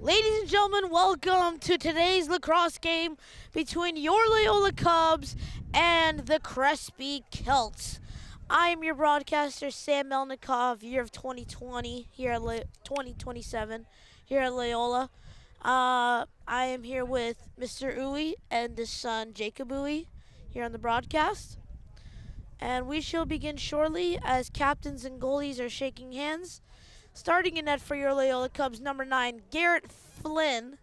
Ladies and gentlemen, welcome to today's lacrosse game between your Loyola Cubs and the Crespi Celts. I am your broadcaster, Sam Melnikov, year of 2020 here at 2027 here at Loyola. I am here with Mr. Uwe and his son Jacob Uwe here on the broadcast. And we shall begin shortly as captains and goalies are shaking hands. Starting in net for your Loyola Cubs, number 9, Garrett Flynn.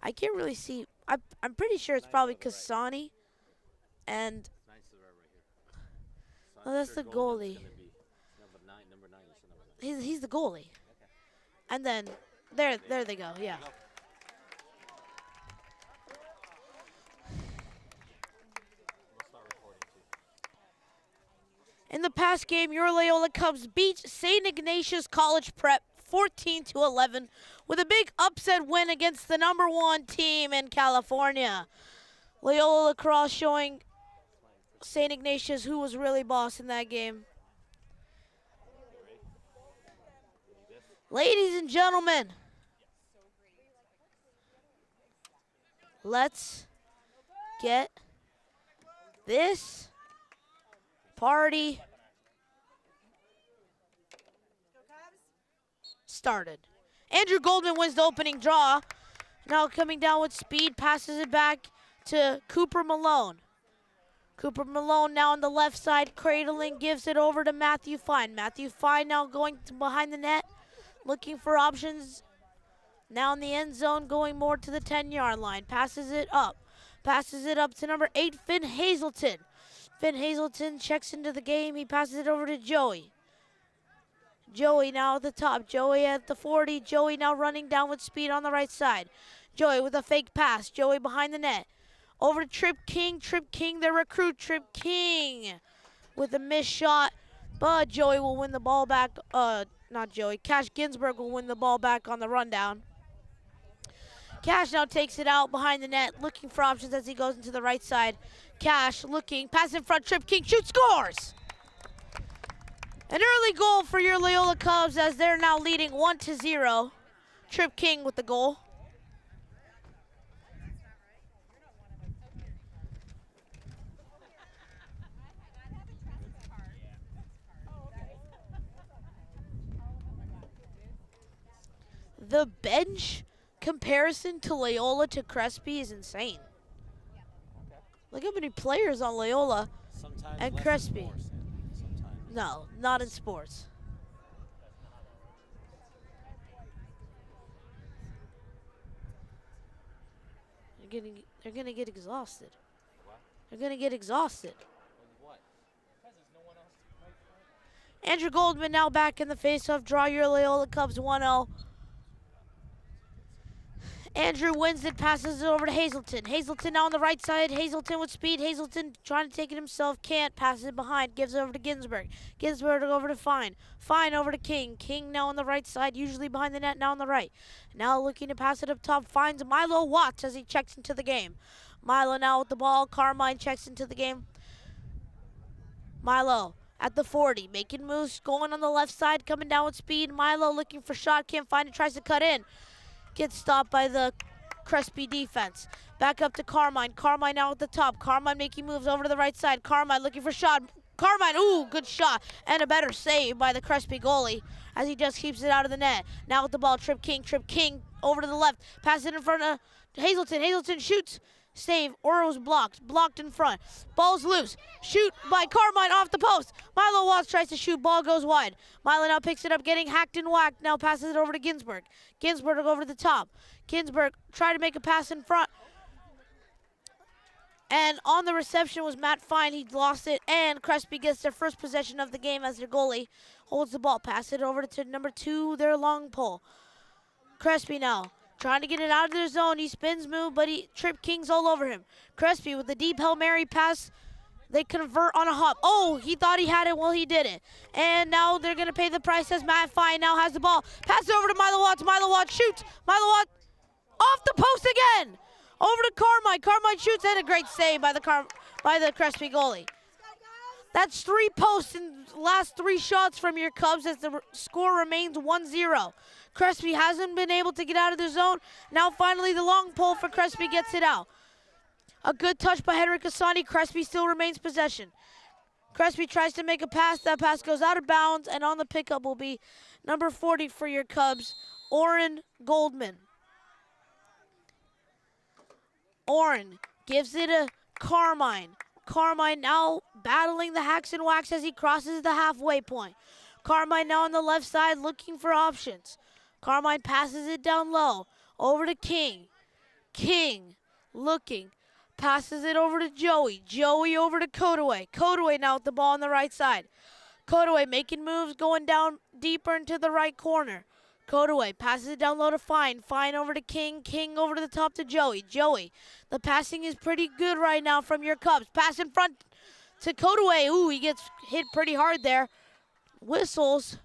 I can't really see. I'm pretty sure it's probably Kasani. And oh, that's the goalie. He's the goalie. And then there they go. Yeah. In the past game, your Loyola Cubs beat St. Ignatius College Prep 14-11 with a big upset win against the number 1 team in California. Loyola Lacrosse showing St. Ignatius who was really boss in that game. Ladies and gentlemen, let's get this party started. Andrew Goldman wins the opening draw. Now coming down with speed, passes it back to Cooper Malone. Cooper Malone now on the left side, cradling, gives it over to Matthew Fine. Matthew Fine now going to behind the net, looking for options. Now in the end zone, going more to the 10-yard line. Passes it up to number 8, Finn Hazelton. Finn Hazelton checks into the game. He passes it over to Joey. Joey now at the top. Joey at the 40. Joey now running down with speed on the right side. Joey with a fake pass. Joey behind the net. Over to Trip King. Trip King, their recruit. Trip King with a missed shot. But Joey will win the ball back. Not Joey. Cash Ginsburg will win the ball back on the rundown. Cash now takes it out behind the net, looking for options as he goes into the right side. Cash looking, pass in front, Trip King shoots, scores! An early goal for your Loyola Cubs as they're now leading 1-0. Trip King with the goal. The bench comparison to Loyola to Crespi is insane. Look how many players on Loyola and Crespi. No, not in sports. They're gonna get exhausted. They're gonna get exhausted. Andrew Goldman now back in the faceoff. Draw your Loyola Cubs 1-0. Andrew wins it, passes it over to Hazelton. Hazelton now on the right side. Hazelton with speed. Hazelton trying to take it himself. Can't. Passes it behind. Gives it over to Ginsburg. Ginsburg over to Fine. Fine over to King. King now on the right side. Usually behind the net. Now on the right. Now looking to pass it up top. Finds Milo Watts as he checks into the game. Milo now with the ball. Carmine checks into the game. Milo at the 40. Making moves. Going on the left side. Coming down with speed. Milo looking for shot. Can't find it. Tries to cut in. Gets stopped by the Crespi defense. Back up to Carmine. Carmine now at the top. Carmine making moves over to the right side. Carmine looking for shot. Carmine, ooh, good shot. And a better save by the Crespi goalie as he just keeps it out of the net. Now with the ball, Trip King. Trip King over to the left. Pass it in front of Hazelton. Hazelton shoots. Save, or it was blocked. Blocked in front. Ball's loose. Shoot by Carmine off the post. Milo Watts tries to shoot. Ball goes wide. Milo now picks it up, getting hacked and whacked. Now passes it over to Ginsburg. Ginsburg over to the top. Ginsburg tried to make a pass in front. And on the reception was Matt Fine. He lost it. And Crespi gets their first possession of the game as their goalie holds the ball. Pass it over to number 2, their long pole. Crespi now trying to get it out of their zone. He spins move, but Trip King's all over him. Crespi with the deep Hail Mary pass. They convert on a hop. Oh, he thought he had it. Well, he didn't. And now they're going to pay the price as Matt Fine now has the ball. Pass it over to Milo Watts. Milo Watts shoots. Milo Watts off the post again. Over to Carmine. Carmine shoots and a great save by the Crespi goalie. That's 3 posts in the last 3 shots from your Cubs as the score remains 1-0. Crespi hasn't been able to get out of the zone. Now finally the long pole for Crespi gets it out. A good touch by Henrik Asani. Crespi still remains possession. Crespi tries to make a pass. That pass goes out of bounds, and on the pickup will be number 40 for your Cubs, Oren Goldman. Oren gives it to Carmine. Carmine now battling the hacks and whacks as he crosses the halfway point. Carmine now on the left side looking for options. Carmine passes it down low, over to King. King looking, passes it over to Joey. Joey over to Kodaway. Kodaway now with the ball on the right side. Kodaway making moves, going down deeper into the right corner. Kodaway passes it down low to Fine. Fine over to King. King over to the top to Joey. Joey, the passing is pretty good right now from your Cubs. Pass in front to Kodaway. Ooh, he gets hit pretty hard there. Whistles.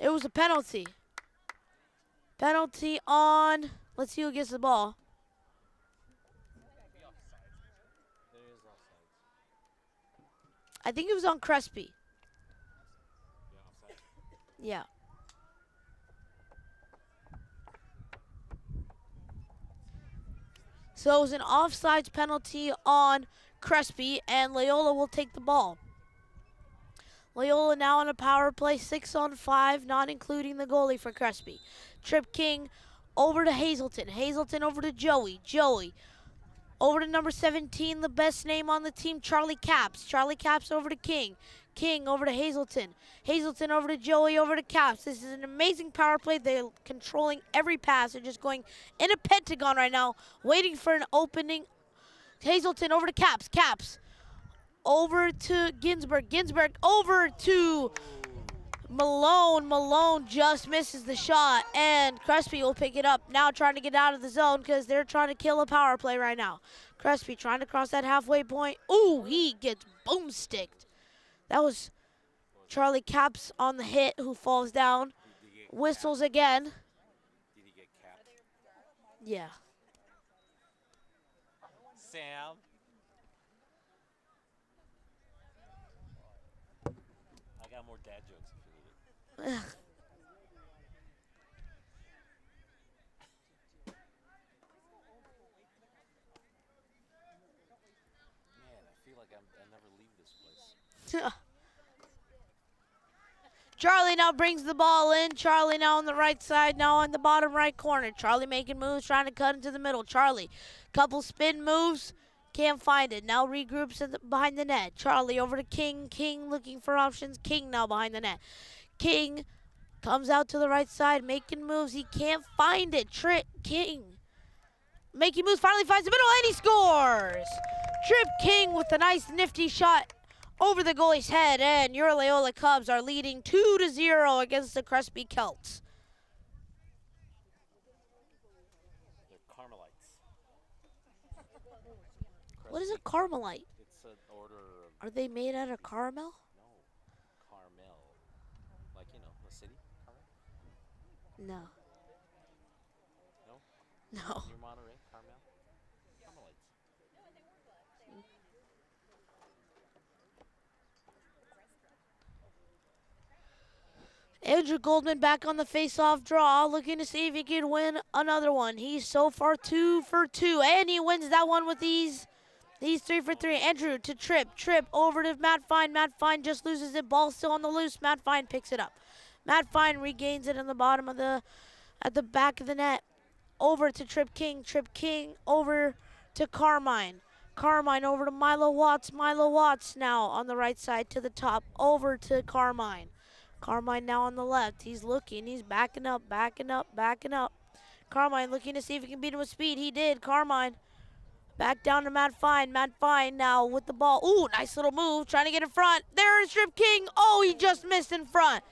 It was a penalty. Penalty on, let's see who gets the ball. I think it was on Crespi. Yeah. So it was an offsides penalty on Crespi, and Loyola will take the ball. Loyola now on a power play, 6-on-5, not including the goalie for Crespi. Trip King over to Hazelton. Hazelton over to Joey. Joey over to number 17, the best name on the team, Charlie Caps. Charlie Caps over to King. King over to Hazelton. Hazelton over to Joey, over to Caps. This is an amazing power play. They're controlling every pass. They're just going in a pentagon right now, waiting for an opening. Hazelton over to Caps. Caps over to Ginsberg. Ginsberg over to Malone. Malone just misses the shot, and Crespi will pick it up. Now trying to get out of the zone because they're trying to kill a power play right now. Crespi trying to cross that halfway point. Ooh, he gets boomsticked. That was Charlie Caps on the hit, who falls down. Whistles again. Did he get capped? Yeah. Sam. I got more dad jokes if you need it. Man, I feel like I never leave this place. Charlie now brings the ball in. Charlie now on the right side, now on the bottom right corner. Charlie making moves, trying to cut into the middle. Charlie, couple spin moves, can't find it. Now regroups behind the net. Charlie over to King. King looking for options. King now behind the net. King comes out to the right side, making moves. He can't find it. King making moves, finally finds the middle, and he scores! Trip King with a nice nifty shot over the goalie's head, and your Loyola Cubs are leading 2-0 against the Crespi Celts. They're Carmelites. What is a Carmelite? It's an order of... Are they made out of caramel? No. Carmel. Like, you know, the city? Carmel? No. No? No. Near Monterey? Carmel? Carmelites. Andrew Goldman back on the face-off draw, looking to see if he can win another one. He's so far 2 for 2, and he wins that one with these 3 for 3. Andrew to Trip over to Matt Fine. Matt Fine just loses it. Ball still on the loose. Matt Fine picks it up. Matt Fine regains it in the bottom of at the back of the net. Over to Trip King. Trip King over to Carmine. Carmine over to Milo Watts. Milo Watts now on the right side to the top. Over to Carmine. Carmine now on the left. He's looking. He's backing up. Carmine looking to see if he can beat him with speed. He did. Carmine back down to Matt Fine. Matt Fine now with the ball. Ooh, nice little move. Trying to get in front. There is Trip King. Oh, he just missed in front.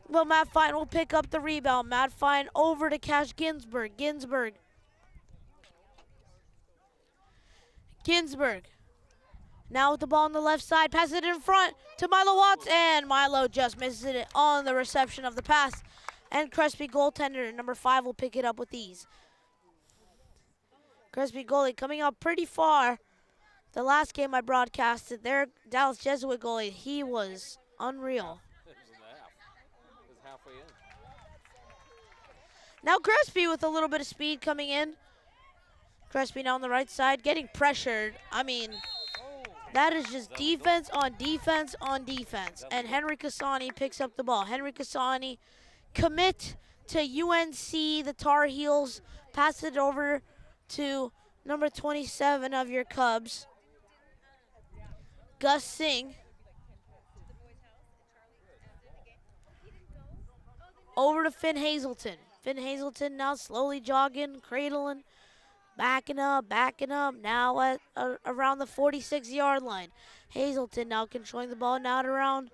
Well, Matt Fine will pick up the rebound. Matt Fine over to Cash Ginsberg. Ginsberg now with the ball on the left side, passes it in front to Milo Watts, and Milo just misses it on the reception of the pass. And Crespi goaltender, number 5, will pick it up with ease. Crespi goalie coming up pretty far The last game I broadcasted, their Dallas Jesuit goalie, he was unreal. It was in the half. It was halfway in. Now Crespi with a little bit of speed coming in. Crespi now on the right side, getting pressured. I mean, that is just defense on defense on defense. And Henry Cassani picks up the ball. Henry Cassani, commit to UNC, the Tar Heels. Pass it over to number 27 of your Cubs, Gus Singh. Over to Finn Hazelton. Finn Hazelton now slowly jogging, cradling, backing up. Now at around the 46-yard line. Hazelton now controlling the ball now at around,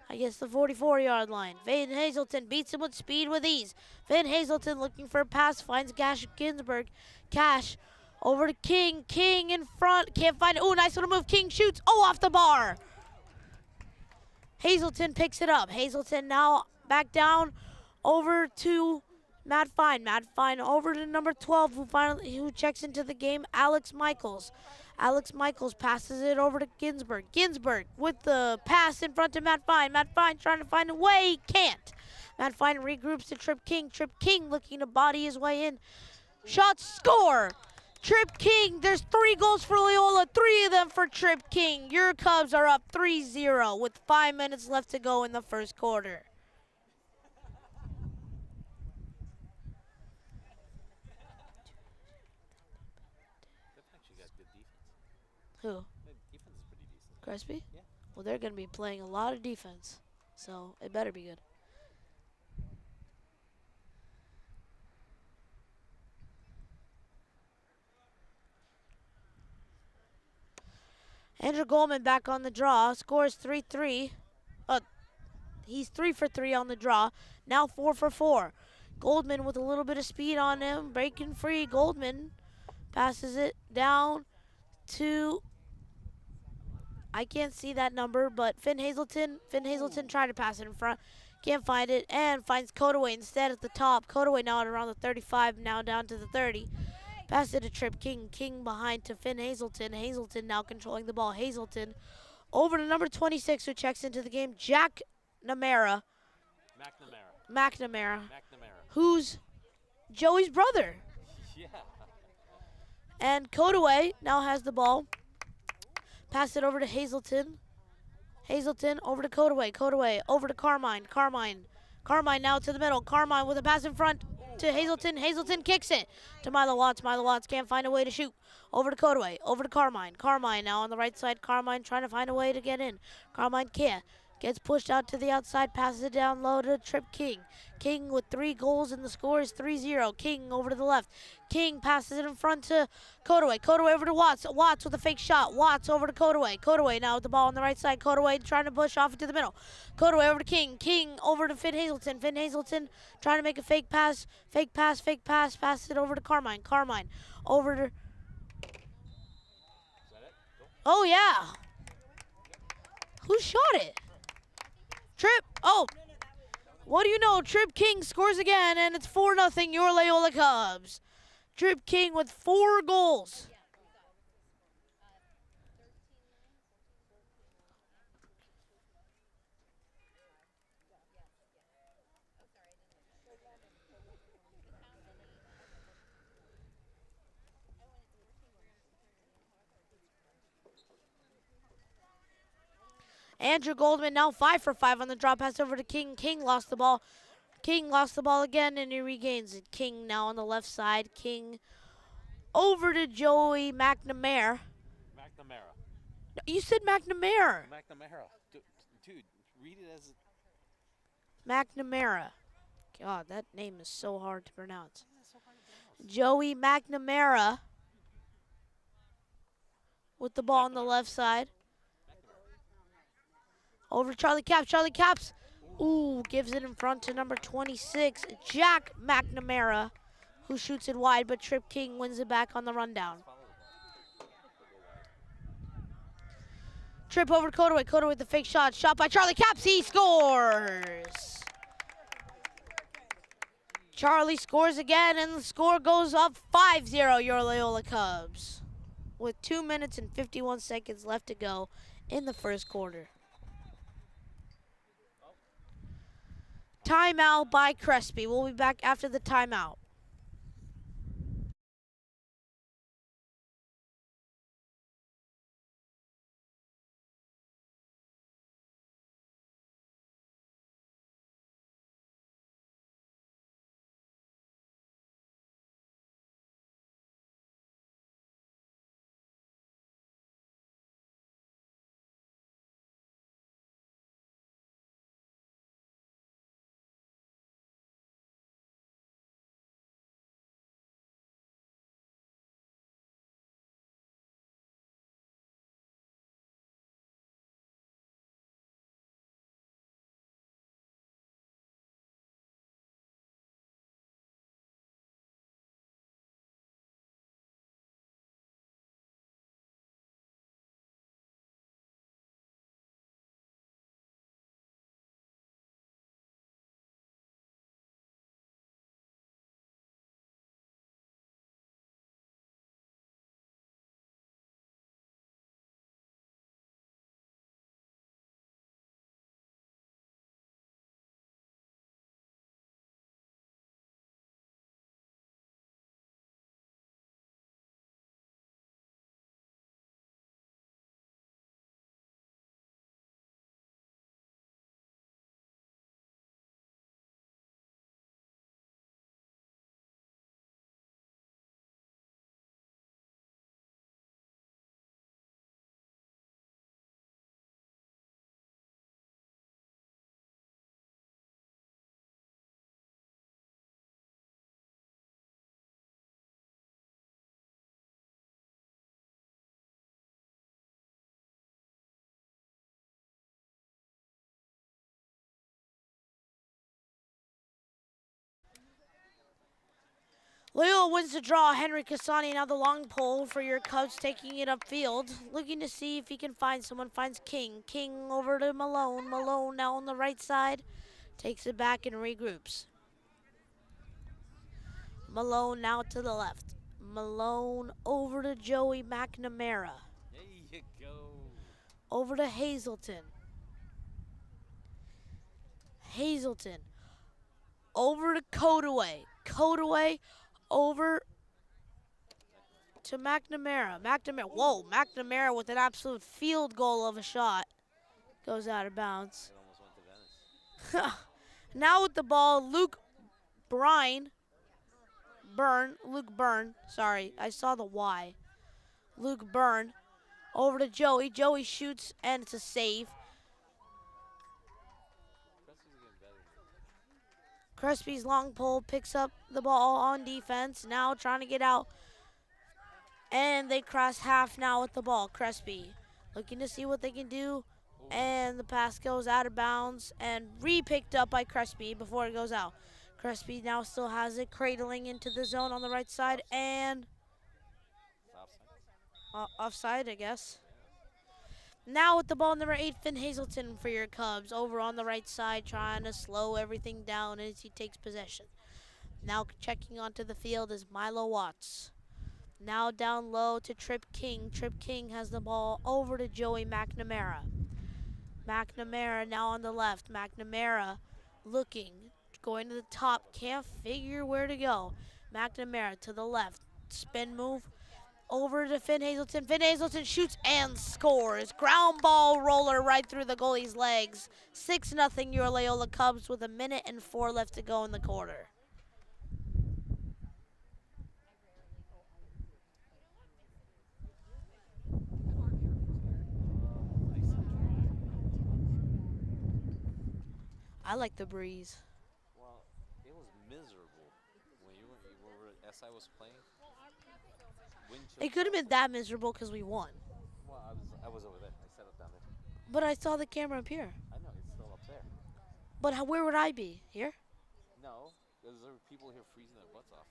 I guess, the 44-yard line. Finn Hazelton beats him with speed with ease. Finn Hazelton looking for a pass, finds Cash Ginsburg. Cash over to King. King in front, can't find it. Ooh, nice little move. King shoots, off the bar. Hazelton picks it up. Hazelton now back down over to Matt Fine. Matt Fine over to number 12 who checks into the game, Alex Michaels. Alex Michaels passes it over to Ginsburg. Ginsburg with the pass in front to Matt Fine. Matt Fine trying to find a way, can't. Matt Fine regroups to Trip King. Trip King looking to body his way in. Shot, score! Trip King, there's 3 goals for Loyola, 3 of them for Trip King. Your Cubs are up 3-0 with 5 minutes left to go in the first quarter. Who? The defense is pretty decent. Crespi? Yeah. Well, they're going to be playing a lot of defense, so it better be good. Andrew Goldman back on the draw, scores 3-3. He's 3 for 3 on the draw, now 4 for 4. Goldman with a little bit of speed on him, breaking free. Goldman passes it down to, I can't see that number, but Finn Hazelton. Finn Hazelton tried to pass it in front. Can't find it, and finds Kodaway instead at the top. Kodaway now at around the 35, now down to the 30. Pass it to Trip King. King behind to Finn Hazelton. Hazelton now controlling the ball. Hazelton over to number 26 who checks into the game, Jack McNamara. McNamara. Who's Joey's brother. Yeah. And Kodaway now has the ball. Pass it over to Hazelton. Hazelton over to Kodaway. Kodaway over to Carmine. Carmine now to the middle. Carmine with a pass in front to Hazelton. Hazelton kicks it to Milo Watts. Milo Watts can't find a way to shoot. Over to Kodaway. Over to Carmine. Carmine now on the right side. Carmine trying to find a way to get in. Carmine can't. Gets pushed out to the outside, passes it down low to Trip King. King with 3 goals, and the score is 3-0. King over to the left. King passes it in front to Kodaway. Kodaway over to Watts. Watts with a fake shot. Watts over to Kodaway. Kodaway now with the ball on the right side. Kodaway trying to push off into the middle. Kodaway over to King. King over to Finn Hazelton. Finn Hazelton trying to make a fake pass. Pass it over to Carmine. Carmine over to... Is that it? Go. Oh, yeah. Who shot it? Trip, what do you know? Trip King scores again, and it's 4-0 your Loyola Cubs. Trip King with 4 goals. Andrew Goldman now 5 for 5 on the drop pass over to King. King lost the ball. King lost the ball again, and he regains it. King now on the left side. King over to Joey McNamara. You said McNamara. Dude, read it as... McNamara. God, that name is so hard to pronounce. Joey McNamara with the ball on the left side. Over to Charlie Caps. Charlie Caps, gives it in front to number 26, Jack McNamara, who shoots it wide, but Trip King wins it back on the rundown. Trip over to Kodaway. Kodaway with the fake shot. Shot by Charlie Caps. He scores. Charlie scores again, and the score goes up 5-0 your Loyola Cubs. with 2 minutes and 51 seconds left to go in the first quarter. Timeout by Crespi. We'll be back after the timeout. Loyola wins the draw. Henry Casani now the long pole for your Cubs, taking it upfield. Looking to see if he can find someone. Finds King. King over to Malone. Malone now on the right side. Takes it back and regroups. Malone now to the left. Malone over to Joey McNamara. There you go. Over to Hazelton. Hazelton. Over to Codaway. Codaway over to McNamara. McNamara. Whoa, McNamara with an absolute field goal of a shot. Goes out of bounds. It almost went to Venice. Now with the ball, Luke Byrne. Luke Byrne. Sorry, I saw the Y. Luke Byrne. Over to Joey. Joey shoots, and it's a save. Crespi's getting better. Crespi's long pole picks up the ball on defense. Now trying to get out. And they cross half now with the ball. Crespi looking to see what they can do. And the pass goes out of bounds and re-picked up by Crespi before it goes out. Crespi now still has it, cradling into the zone on the right side. And offside, I guess. Now with the ball, number 8, Finn Hazelton for your Cubs. Over on the right side, trying to slow everything down as he takes possession. Now checking onto the field is Milo Watts. Now down low to Trip King. Trip King has the ball over to Joey McNamara. McNamara now on the left. McNamara looking, going to the top, can't figure where to go. McNamara to the left. Spin move over to Finn Hazelton. Finn Hazelton shoots and scores. Ground ball roller right through the goalie's legs. 6-0 your Loyola Cubs with 1 minute and 4 left to go in the quarter. I like the breeze. Well, it was miserable when you were SI was playing. It could have been that miserable because we won. Well, I was over there. I set up down there. But I saw the camera up here. I know it's still up there. But where would I be? Here? No, because there were people here freezing their butts off.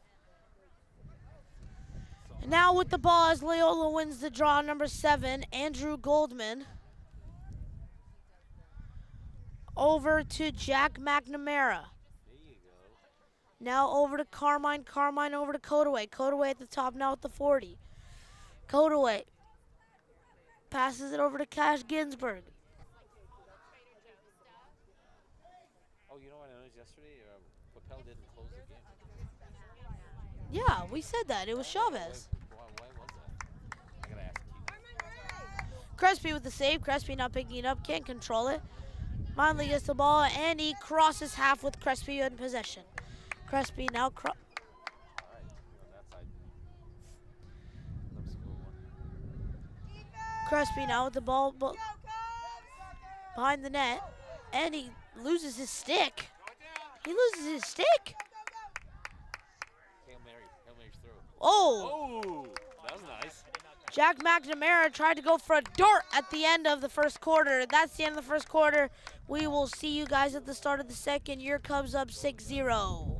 And now with the ball as Loyola wins the draw, number 7, Andrew Goldman. Over to Jack McNamara. There you go. Now over to Carmine. Carmine over to Codaway. Codaway at the top now at the 40. Kodaway passes it over to Cash Ginsburg. Oh, you know what I noticed yesterday? Papel didn't close the game. Yeah, we said that. It was Chavez. Why was that? I gotta ask Keith. Crespi with the save. Crespi not picking it up. Can't control it. Mindley gets the ball, and he crosses half with Crespi in possession. Crespi now All right, on that side. Let me see who won. Crespi now with the ball behind the net, and he loses his stick. He loses his stick. Hail Mary's through. Oh! Oh, that was nice. Jack McNamara tried to go for a dart at the end of the first quarter. That's the end of the first quarter. We will see you guys at the start of the second. Your Cubs up 6-0.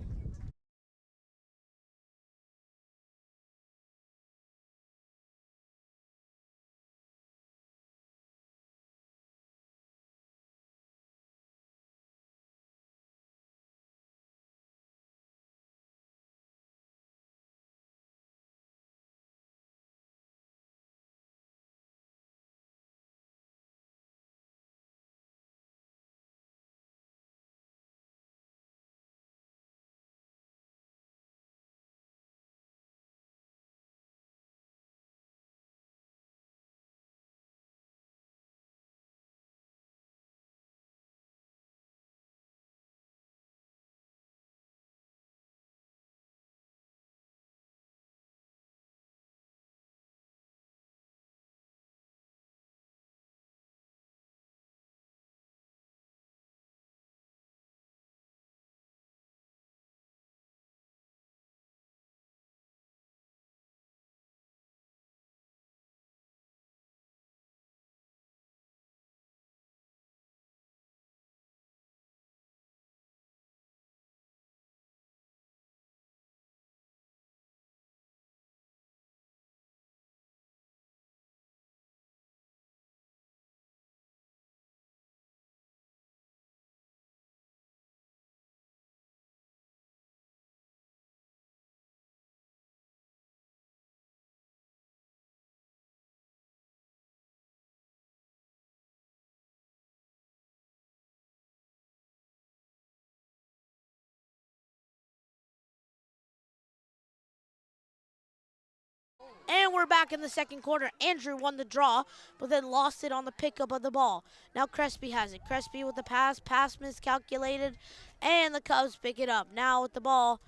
And we're back in the second quarter. Andrew won the draw, but then lost it on the pickup of the ball. Now Crespi has it. Crespi with the pass miscalculated, and the Cubs pick it up. Now with the ball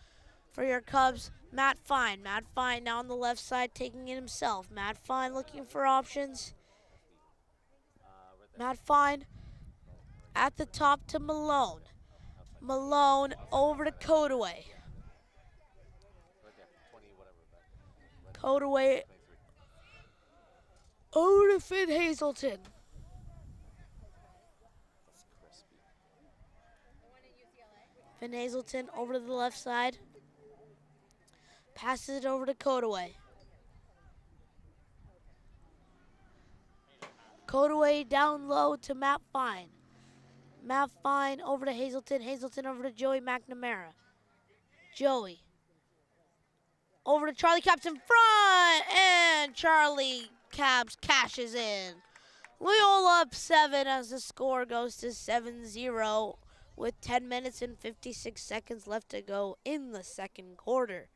for your Cubs, Matt Fine. Matt Fine now on the left side taking it himself. Matt Fine looking for options. Matt Fine at the top to Malone. Malone over to Kodaway. Right there, 20 whatever. Kodaway over to Finn Hazelton. That's Crespi. Finn Hazelton over to the left side. Passes it over to Kodaway. Kodaway down low to Matt Fine. Matt Fine over to Hazelton. Hazelton over to Joey McNamara. Joey over to Charlie Caps in front, and Charlie Caps cashes in. Loyola up 7 as the score goes to 7-0 with 10 minutes and 56 seconds left to go in the second quarter.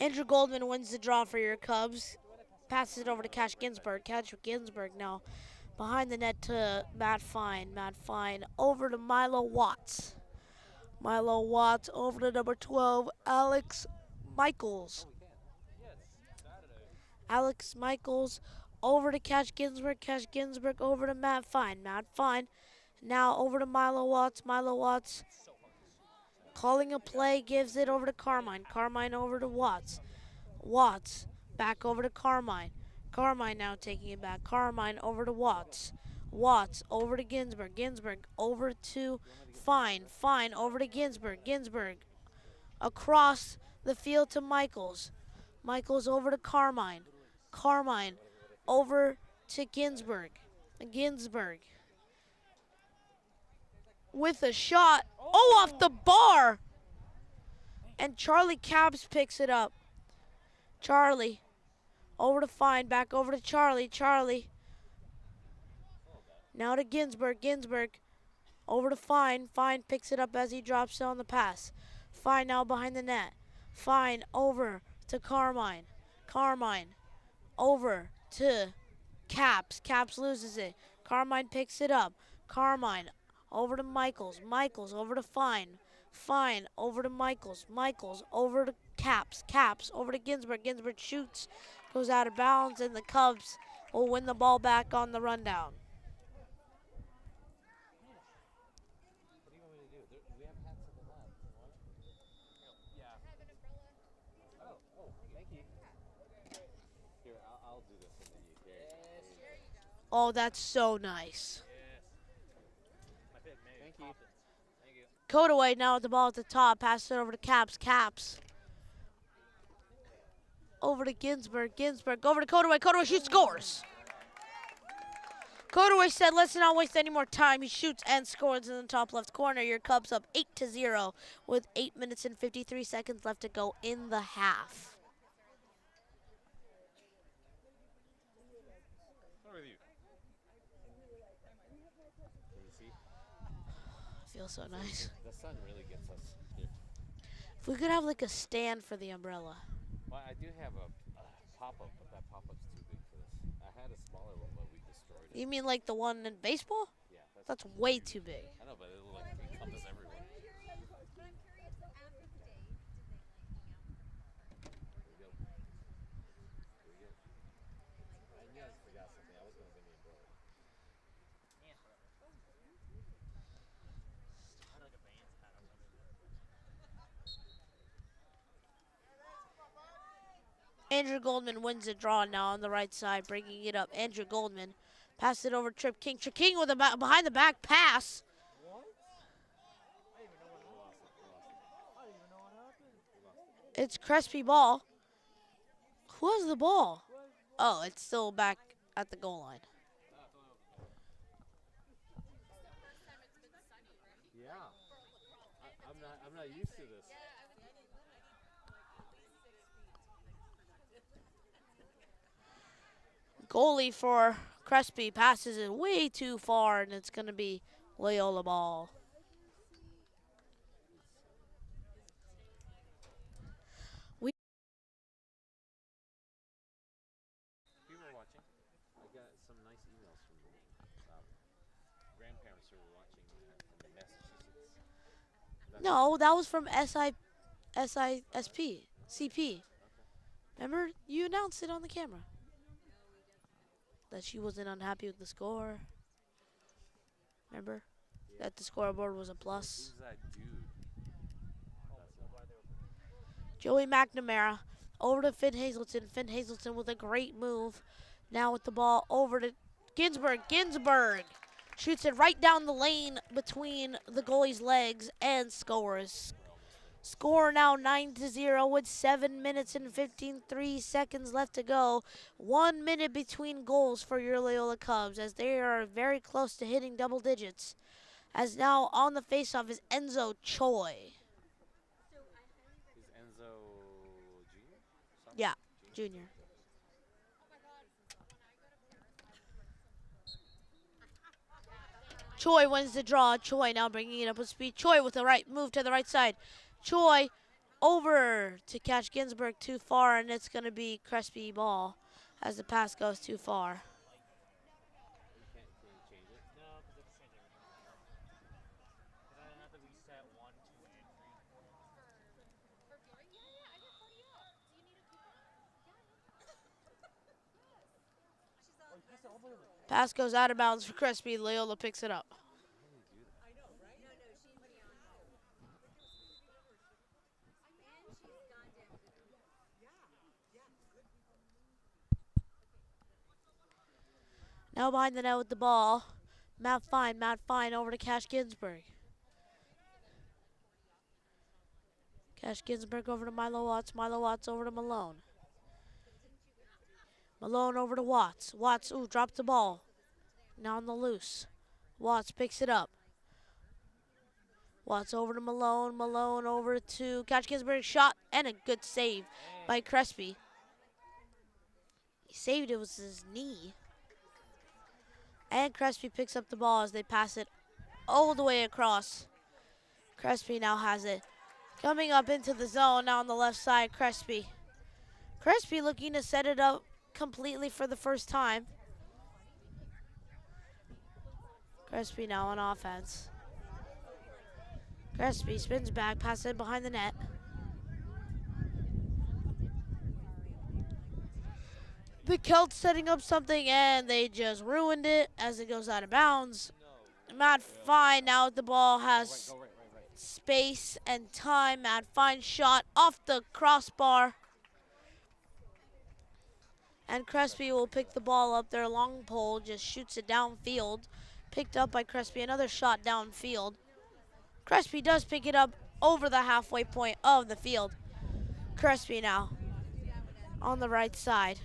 Andrew Goldman wins the draw for your Cubs. Passes it over to Cash Ginsburg. Cash Ginsburg now behind the net to Matt Fine. Matt Fine over to Milo Watts. Milo Watts over to number 12, Alex Michaels. Alex Michaels over to Cash Ginsburg. Cash Ginsburg over to Matt Fine. Matt Fine now over to Milo Watts. Milo Watts calling a play, gives it over to Carmine. Carmine over to Watts. Watts back over to Carmine. Carmine now taking it back. Carmine over to Watts. Watts over to Ginsburg. Ginsburg over to Fine. Fine over to Ginsburg. Ginsburg across the field to Michaels. Michaels over to Carmine. Carmine over to Ginsburg. Ginsburg with a shot. Oh, off the bar. And Charlie Cabs picks it up. Charlie over to Fine. Back over to Charlie. Charlie. Now to Ginsburg. Ginsburg over to Fine. Fine picks it up as he drops it on the pass. Fine now behind the net. Fine over to Carmine. Carmine over to Caps. Caps loses it. Carmine picks it up. Carmine over to Michaels. Michaels over to Fine. Fine over to Michaels. Michaels over to Caps. Caps over to Ginsburg. Ginsburg shoots, goes out of bounds, and the Cubs will win the ball back on the rundown. What do you want me to do? We have hats at the lab. Yeah. Oh, thank you. Here, I'll do this and then you carry it. Oh, that's so nice. Thank you. Thank you. Kodaway now with the ball at the top. Passes it over to Caps. Caps over to Ginsburg. Ginsburg over to Kodaway. Kodaway shoots, scores. Kodaway said, let's not waste any more time. He shoots and scores in the top left corner. Your Cubs up 8-0 with 8 minutes and 53 seconds left to go in the half. What's with you? Can you see? Feels so nice. The sun really gets us here. If we could have like a stand for the umbrella. Well, I do have a pop-up, but that pop-up's too big for this. I had a smaller one, but we destroyed it. You mean like the one in baseball? Yeah. That's way too big. I know, but it'll like encompass everyone. Here we go. Here we go. I knew I forgot something. I was going to bring the umbrella. Andrew Goldman wins the draw now on the right side, bringing it up. Andrew Goldman passes it over Trip King. Trip King with a behind the back pass. It's Crespi ball. Who has the ball? Oh, it's still back at the goal line. Yeah. I'm not used to this. Goalie for Crespi passes it way too far, and it's going to be Loyola ball. People are watching. I got some nice emails from grandparents who were watching from Massachusetts. No, that was from CP. Remember? You announced it on the camera. That she wasn't unhappy with the score. Remember? Yeah. That the scoreboard was a plus. Who's that dude? Joey McNamara over to Finn Hazelton. Finn Hazelton with a great move. Now with the ball over to Ginsburg. Ginsburg shoots it right down the lane between the goalie's legs and scores. Score now 9-0 with 7 minutes and 53 seconds left to go. 1 minute between goals for your Loyola Cubs as they are very close to hitting double digits. As now on the faceoff is Enzo Choi. Is Enzo Jr.? Yeah, junior. Choi wins the draw. Choi now bringing it up with speed. Choi with the right move to the right side. Choi over to catch Ginsburg too far, and it's going to be Crespi ball as the pass goes too far. Can you change it? No, because it's changed everything. Because I have to reset 1, 2, and 3. Pass goes out of bounds for Crespi. Loyola picks it up. Now behind the net with the ball. Matt Fine over to Cash Ginsburg. Cash Ginsburg over to Milo Watts over to Malone. Malone over to Watts. Watts, dropped the ball. Now on the loose. Watts picks it up. Watts over to Malone. Malone over to Cash Ginsburg. Shot and a good save by Crespi. He saved it with his knee. And Crespi picks up the ball as they pass it all the way across. Crespi now has it. Coming up into the zone now on the left side, Crespi. Crespi looking to set it up completely for the first time. Crespi now on offense. Crespi spins back, passes it behind the net. The Celts setting up something and they just ruined it as it goes out of bounds. Matt Fine now with the ball has space and time. Matt Fine shot off the crossbar. And Crespi will pick the ball up. Their long pole just shoots it downfield. Picked up by Crespi. Another shot downfield. Crespi does pick it up over the halfway point of the field. Crespi now on the right side.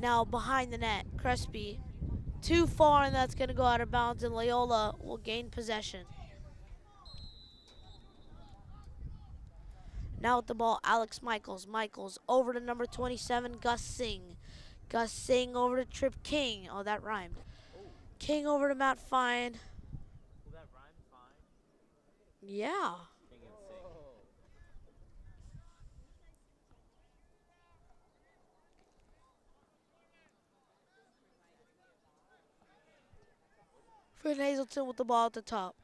Now behind the net. Crespi too far, and that's going to go out of bounds, and Loyola will gain possession. Now with the ball, Alex Michaels. Michaels over to number 27, Gus Singh. Gus Singh over to Trip King. Oh, that rhymed. King over to Matt Fine. Will that rhyme fine? Yeah. King and Sing. Finn Hazelton with the ball at the top.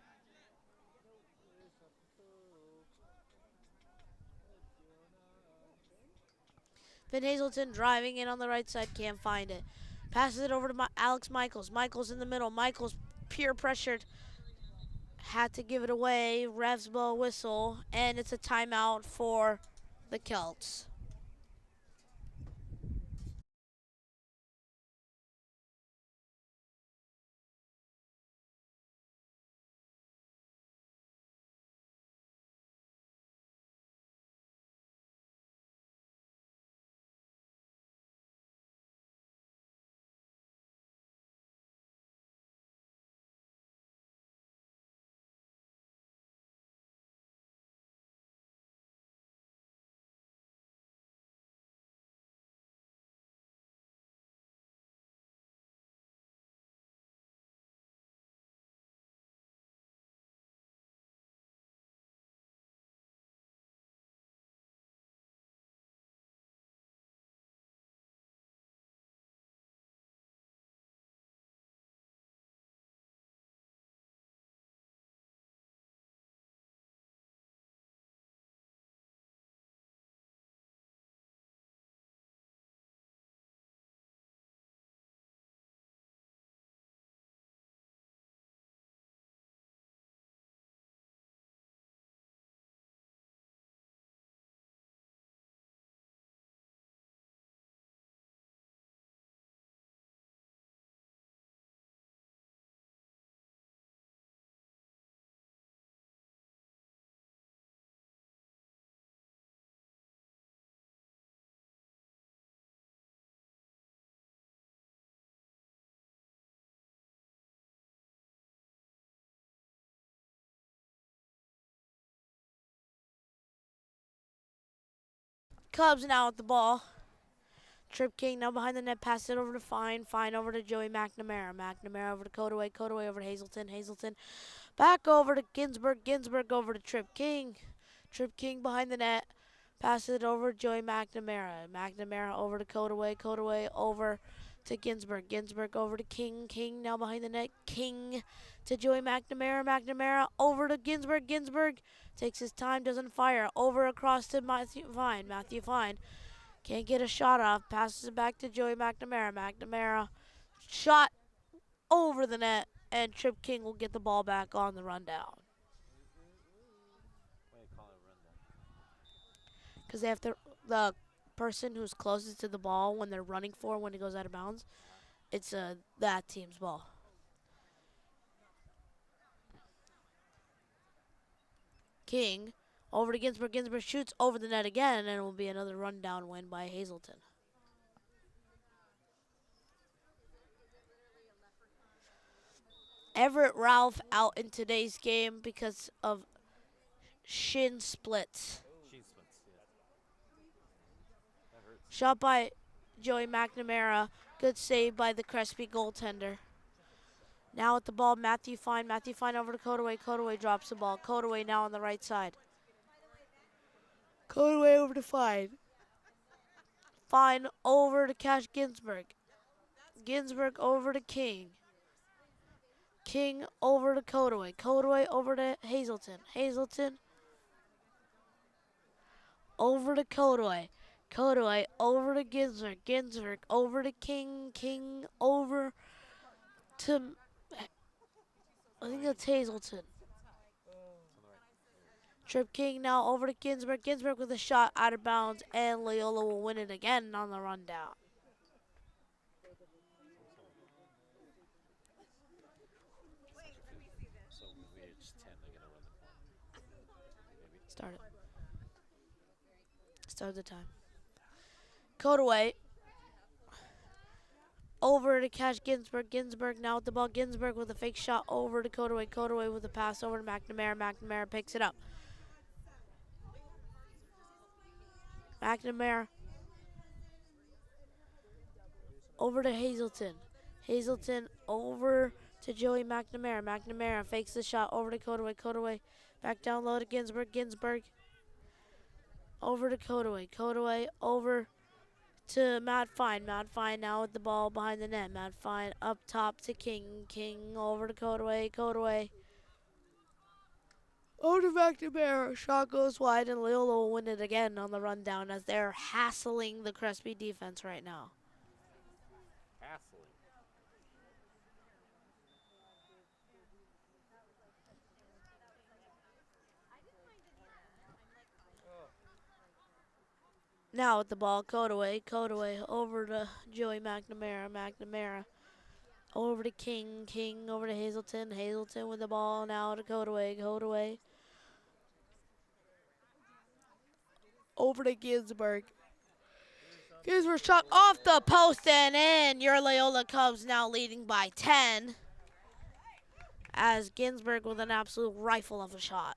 Finn Hazelton driving in on the right side, can't find it. Passes it over to Alex Michaels. Michaels in the middle. Michaels peer pressured. Had to give it away. Revs blow a whistle, and it's a timeout for the Celts. Cubs now with the ball. Trip King now behind the net, pass it over to Fine. Fine over to Joey McNamara. McNamara over to Codaway. Codaway over to Hazelton. Hazelton back over to Ginsburg. Ginsburg over to Trip King. Trip King behind the net. Passes it over to Joey McNamara. McNamara over to Codaway. Codaway over to Ginsburg. Ginsburg over to King. King now behind the net. King to Joey McNamara. McNamara over to Ginsburg. Ginsburg takes his time, doesn't fire. Over across to Matthew Fine. Matthew Fine can't get a shot off. Passes it back to Joey McNamara. McNamara shot over the net, and Trip King will get the ball back on the rundown. Why do you call it rundown? Because they have to, the person who's closest to the ball when they're running for when it goes out of bounds It's that team's ball. King over to Ginsburg. Ginsburg shoots over the net again, and it will be another rundown win by Hazelton. Everett Ralph out in today's game because of shin splits. Sheet splits. Yeah. That hurts. Shot by Joey McNamara. Good save by the Crespi goaltender. Now at the ball, Matthew Fine. Matthew Fine over to Kodaway. Kodaway drops the ball. Kodaway now on the right side. Kodaway over to Fine. Fine over to Cash Ginsburg. Ginsburg over to King. King over to Kodaway. Kodaway over to Hazelton. Hazelton over to Kodaway. Kodaway over to Ginsburg. Ginsburg over to King. King over to, I think that's Hazelton. Trip King now over to Ginsburg. Ginsburg with a shot out of bounds, and Loyola will win it again on the rundown. So we reach 10, they're gonna run the clock. Maybe. Start it. Start the time. Kodaway over to Cash Ginsburg. Ginsburg now with the ball. Ginsburg with a fake shot over to Kodaway. Kodaway with a pass over to McNamara. McNamara picks it up. McNamara over to Hazelton. Hazelton over to Joey McNamara. McNamara fakes the shot over to Kodaway. Kodaway back down low to Ginsburg. Ginsburg over to Kodaway. Kodaway over to Matt Fine. Matt Fine now with the ball behind the net. Matt Fine up top to King. King over to Kodaway. Kodaway over to McNamara. Shot goes wide, and Loyola will win it again on the rundown as they're hassling the Crespi defense right now. Hassling. Now with the ball, Kodaway. Kodaway over to Joey McNamara. McNamara over to King. King over to Hazelton. Hazelton with the ball now to Kodaway. Kodaway over to Ginsburg. Ginsburg shot off the post and in. Your Loyola Cubs now leading by 10 as Ginsburg with an absolute rifle of a shot.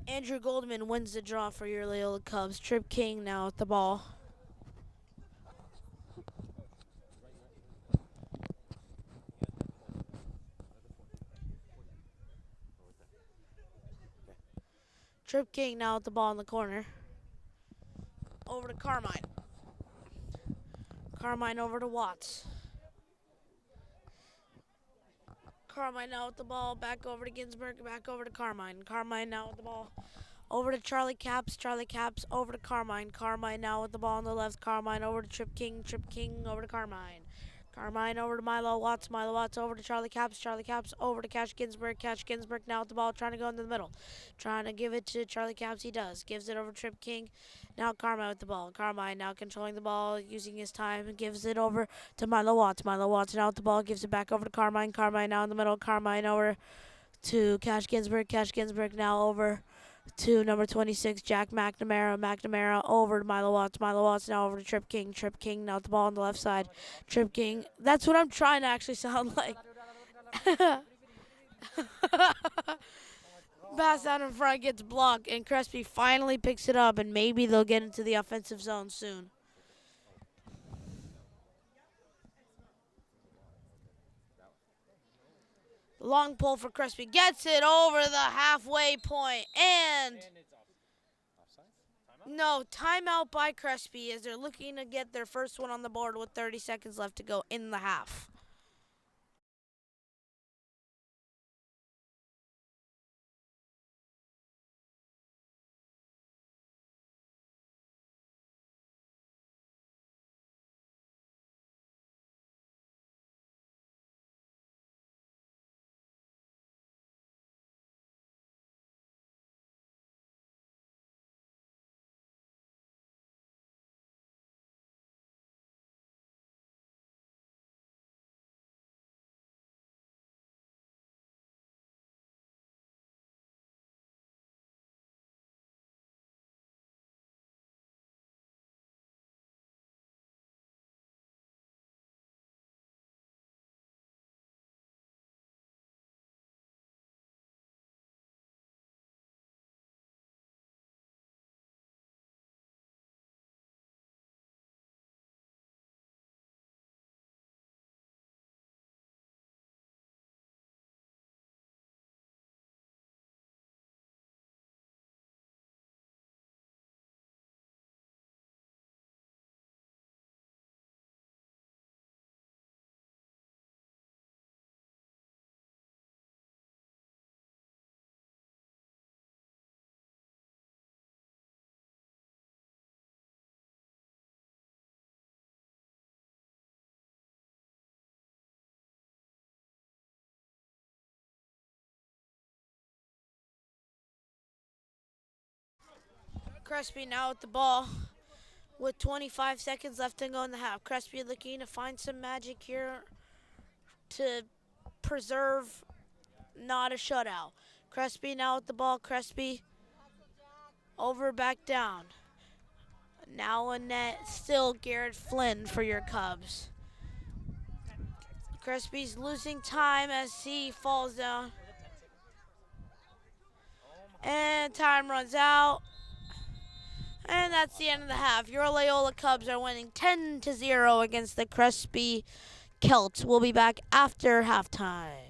Andrew Goldman wins the draw for your Loyola Cubs. Trip King now at the ball. Trip King now at the ball in the corner. Over to Carmine. Carmine over to Watts. Carmine now with the ball, back over to Ginsburg, back over to Carmine. Carmine now with the ball, over to Charlie Caps. Charlie Caps over to Carmine. Carmine now with the ball on the left. Carmine over to Trip King. Trip King over to Carmine. Carmine over to Milo Watts. Milo Watts over to Charlie Caps. Charlie Caps over to Cash Ginsburg. Cash Ginsburg now with the ball, trying to go into the middle. Trying to give it to Charlie Caps. He does. Gives it over to Trip King. Now Carmine with the ball. Carmine now controlling the ball, using his time, and gives it over to Milo Watts. Milo Watts now with the ball, gives it back over to Carmine. Carmine now in the middle. Carmine over to Cash Ginsburg. Cash Ginsburg now over to number 26, Jack McNamara. McNamara over to Milo Watts. Milo Watts now over to Trip King. Trip King now with the ball on the left side. Trip King. That's what I'm trying to actually sound like. Pass out in front gets blocked, and Crespi finally picks it up, and maybe they'll get into the offensive zone soon. Long pull for Crespi. Gets it over the halfway point, and And it's offside. No, timeout by Crespi as they're looking to get their first one on the board with 30 seconds left to go in the half. Crespi now with the ball with 25 seconds left to go in the half. Crespi looking to find some magic here to preserve not a shutout. Crespi now with the ball. Crespi over, back down. Now in net, still Garrett Flynn for your Cubs. Crespi's losing time as he falls down. And time runs out. And that's the end of the half. Your Loyola Cubs are winning 10-0 against the Crespi Celts. We'll be back after halftime.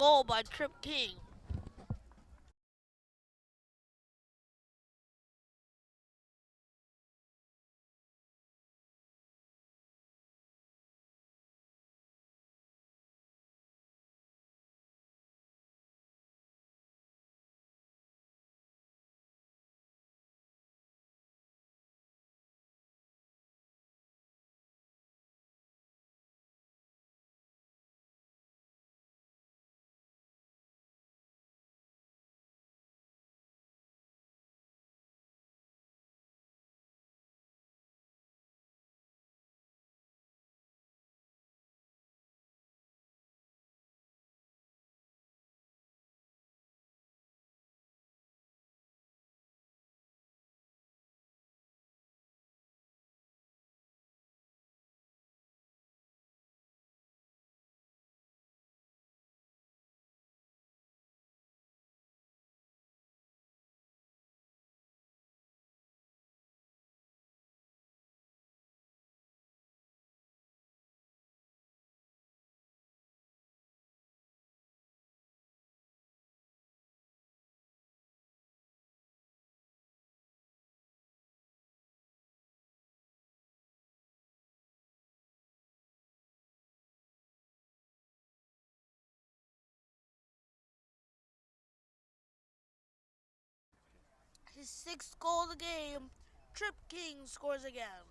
goal by Trip King. His 6th goal of the game, Trip King scores again.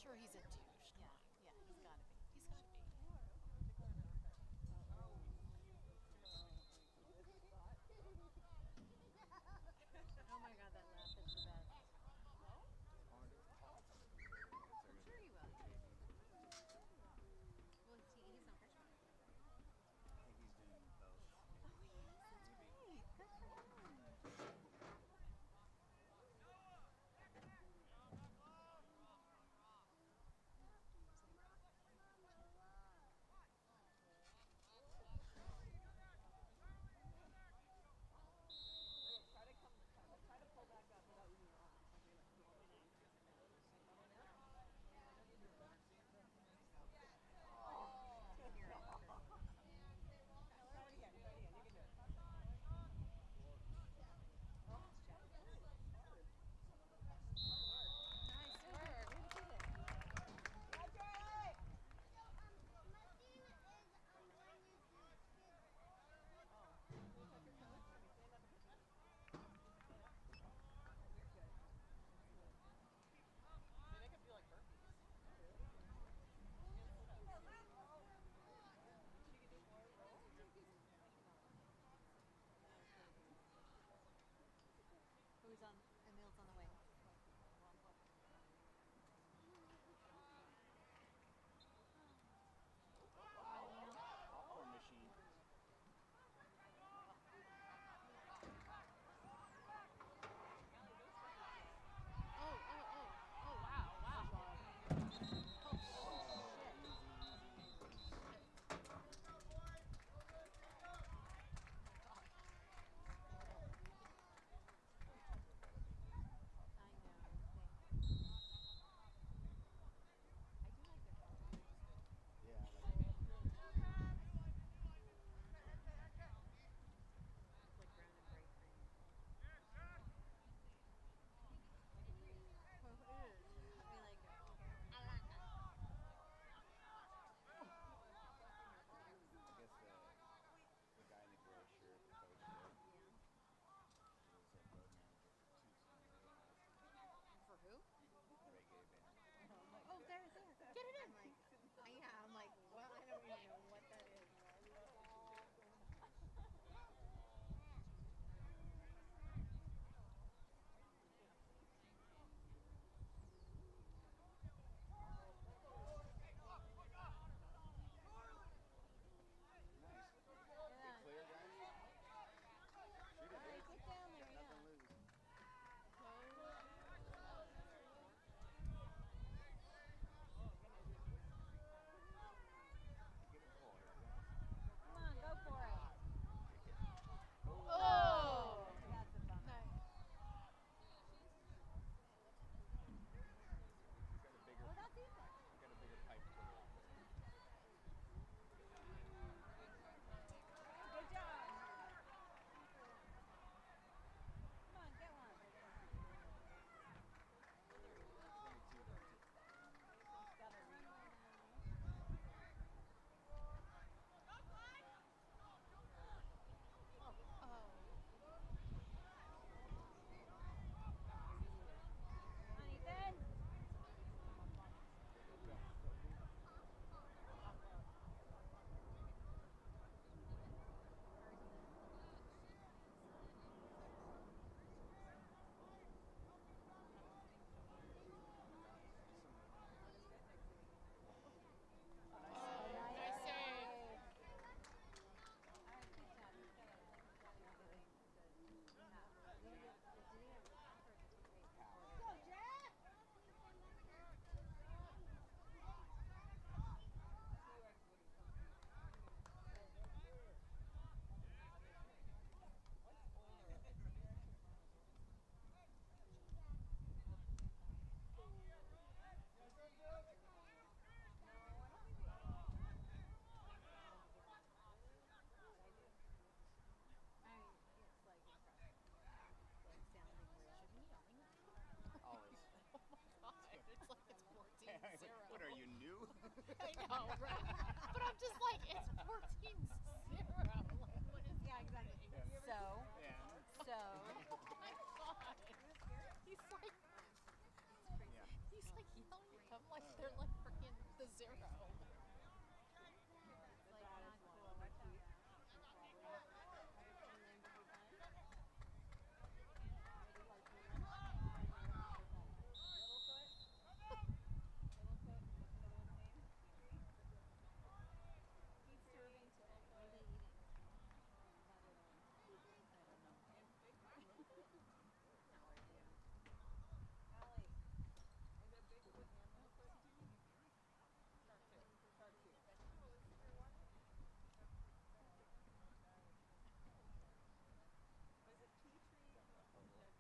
sure he's a douche. Come on. Yeah, he's gotta be. He's gotta be. Oh my god, that laugh is the best. I'm sure he will. Well, he's not freshman. I think he's doing both. Oh, he is. That's right. Good for him. Nice work. They make him do like burpees. Who's on? Emil's on the way. Popcorn machine. Oh, wow. Oh, I know. I do like their colors. yeah, like It's like brown and bright green. Well, it is. I like it. I guess the guy in the gray shirt, the coach there, Yeah. was a road manager for 2 seasons. For who? Reggae band. Oh, there. Get it in. I'm like, well, I don't even know what that is. Nice. Yeah. Good clear, guys. Shoot it, Hey, boys. get down there, Got yeah. nothing to lose. Get a ball here, guys. Come on, go for it. Kick it. Oh, that's a bummer. He's got a bigger, Oh, that's Ethan. he's got a bigger pipe to work with. Good job. Come on, get one. 22 though, too. Gotta read. Oh. Come on, Ethan. Go. Nice save. All right, keep that. Go, Jack! I mean, it's like impressive. Like sounding real. Should be yelling at you? Always. Oh my god. It's like it's 14-0. What are you, new? I know, right? But I'm just like, it's 14-0. Like, what is Yeah, exactly. happening? So, Yeah. Oh my god. He's like, Yeah. he's like yelling at them like they're like freaking the zero. It's like not cool. Like he he's serving today. What are they eating? Allie, is it Bigfoot and Littlefoot? Shark tooth. Was it Petrie? So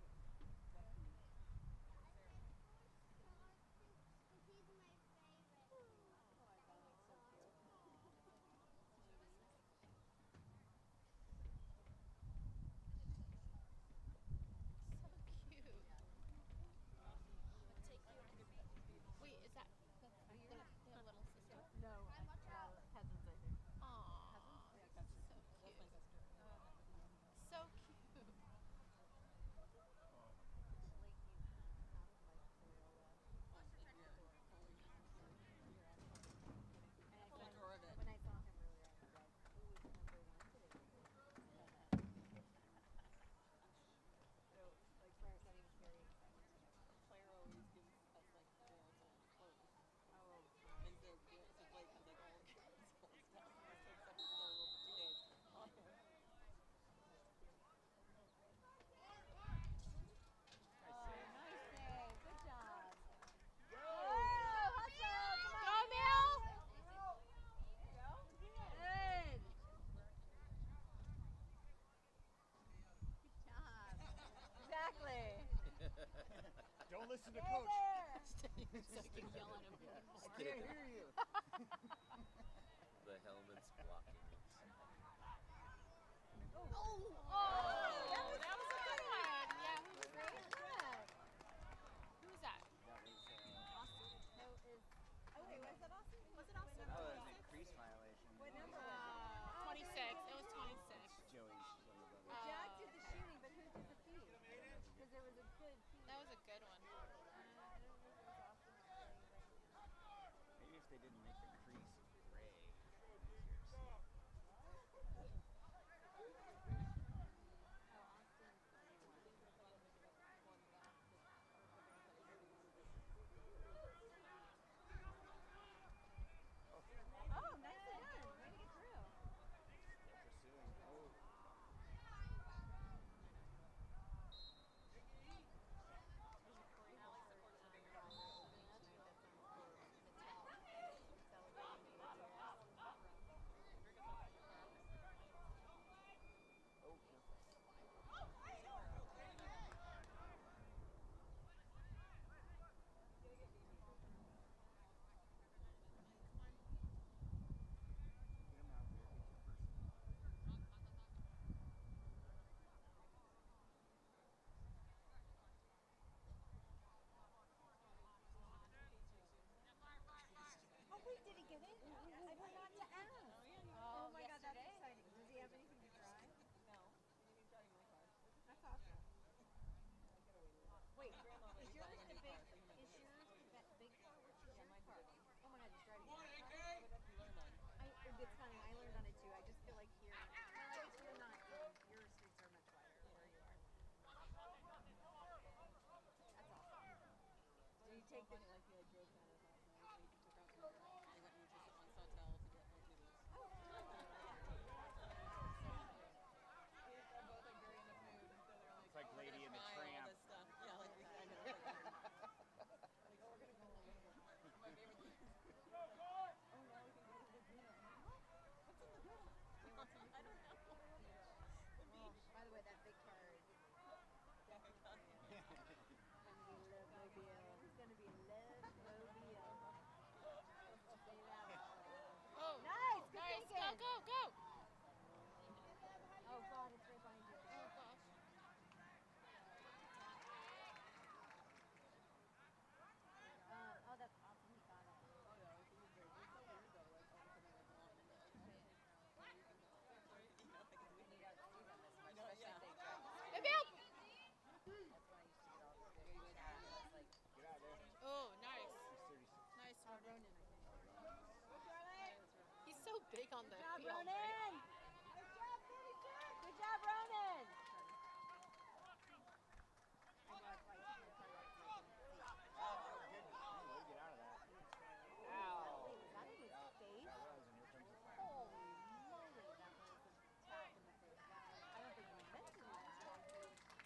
cute. Wait, is that the little sister? No, cousins, I think. Aww. Yeah, So cousins. cute. That's my sister. So cute. Lakeview, half like Loyola. And I said, when I saw him earlier, I was like, who is number one today? So, like, Claire said he was very excited. Claire always gives us like girls clothes. Oh, And so Blake has like all the girls' old stuff. He's so excited to go over 2 days on him. nice save. Good job. Go! Oh, hustle. Come Go, on. Mel! Good. Good job. Exactly. Don't listen to Stay coach. there. So I can yell at him. I can't hear you. The helmet's blocking it. Oh, that was a good one. Yeah, who was Great work. Who was that? That was Austin? No, is. Oh, wait, was that Austin? Was it Austin? that was an increase violation. What number was it? 26. It was 26. Joey's younger brother. Jack did the shooting, but who did the feed? Because there was a good feed. That was a good one. I don't know if it was Austin or Clay right now. Maybe if they didn't make the crease gray. Oh, Austin and Clay won. Oh, nicely done. Way to get through. Still pursuing. Oh. Oh, get him out there. Be too personal. Oh, wait, did he get it? I forgot to ask. Oh, my God, that's exciting. Does he have anything to try? No. You can try my car. That's awesome. Wait, Grandma is was yours buying a the new big, car, so he might is get it. yours the big car? Which is your mine's car? the big one. Oh my God, he's driving that car. But you learn on. It's funny, I learned on it too. I just feel like here, well, I guess you're not, your streets are much wider where you are. That's awesome. So you take the like he like drove down his last night. So he took out Uber. They went and just on Sawtell to get like noodles. Oh, cool. They're both like very in the mood, and so they're like, It's like oh, we're Lady gonna and the try all Tramp. this stuff. Yeah, like I know. Like, oh, we're gonna go home. My favorite thing. Oh, now we can go to Laguna. What's in Laguna? I don't know. The Well, beach. by the way, that big car is Yeah, I got it. gonna be Love Mobile. It's gonna be Love Mobile. big on the Good job, field. Ronan. Good job, 36. Good job, Ronan. I watched like highlights and I couldn't see. Oh, that was good. Anyway, get out of that. Ow. Wait, was that in his face? That was, and here comes the flag. Holy moly, that was a tap in the face. I don't think he meant to do that. Yeah,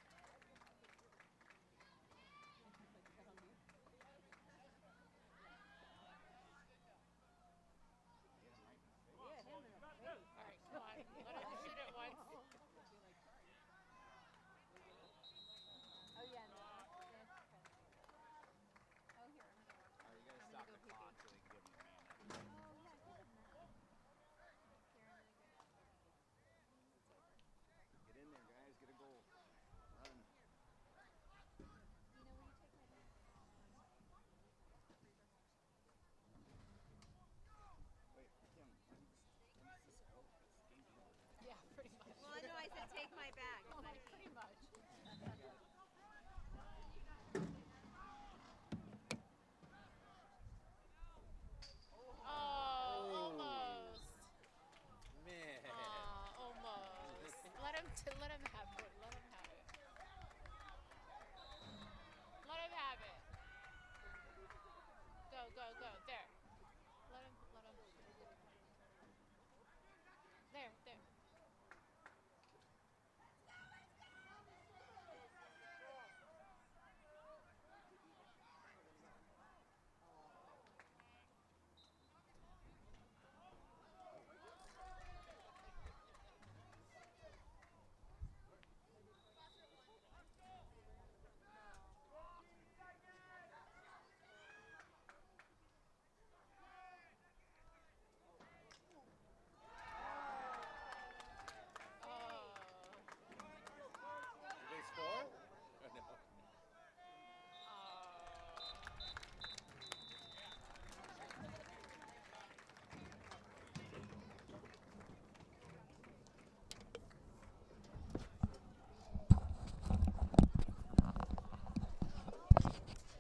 him in the face. All right, come on. Let him shoot it once. Oh yeah, no. Yes, Crespi. Oh here, I'm going. All right, you gotta I'm stop gonna the go clock pee-pee. so they can give him the man. Oh yeah, give him that. Here, I'm gonna go pee-pee. It's over. Get in there, guys. Get a goal. Run. You know, will you take my bag? Wait, Kim, when's this out? This game's over. Yeah, pretty much. Well, I know I said take my bag. Oh, pretty much. Oh, almost. Man. Almost. Let him have it. Let him have it. Let him have it. Go, go, go. There. Let him. There, there. Oh. Did they score? Or no?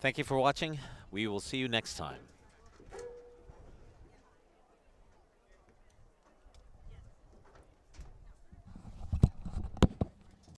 Thank you for watching. We will see you next time.